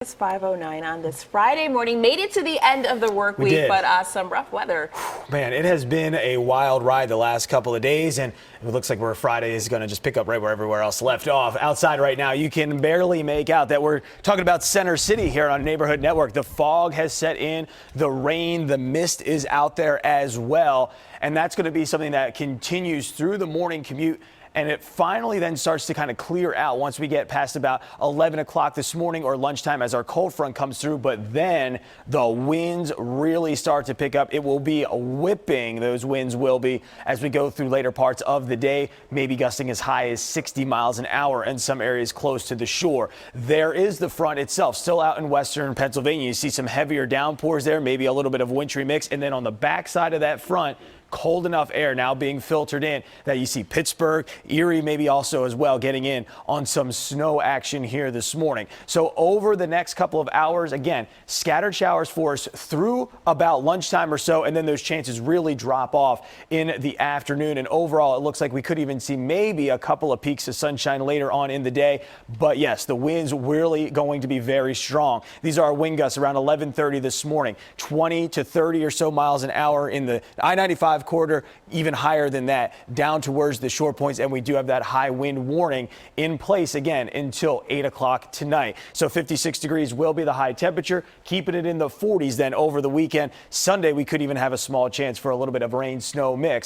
It's 5:09 on this Friday morning. Made it to the end of the work week, but some rough weather. Man, it has been a wild ride the last couple of days, and it looks like where Friday is going to just pick up right where everywhere else left off. Outside right now, you can barely make out that we're talking about Center City here on Neighborhood Network. The fog has set in, the rain, the mist is out there as well, and that's going to be something that continues through the morning commute. And it finally then starts to kind of clear out once we get past about 11 o'clock this morning or lunchtime as our cold front comes through. But then the winds really start to pick up. It will be whipping. Those winds will be as we go through later parts of the day, maybe gusting as high as 60 miles an hour in some areas close to the shore. There is the front itself still out in western Pennsylvania. You see some heavier downpours there, maybe a little bit of wintry mix. And then on the backside of that front, cold enough air now being filtered in that you see Pittsburgh, Erie maybe also as well getting in on some snow action here this morning. So over the next couple of hours, again, scattered showers for us through about lunchtime or so, and then those chances really drop off in the afternoon. And overall, it looks like we could even see maybe a couple of peaks of sunshine later on in the day. But yes, the winds really going to be very strong. These are our wind gusts around 11:30 this morning, 20 to 30 or so miles an hour in the I-95 corridor, even higher than that down towards the shore points. And we do have that high wind warning in place again until 8 o'clock tonight. So 56 degrees will be the high temperature, keeping it in the 40s then over the weekend. Sunday, we could even have a small chance for a little bit of rain snow mix.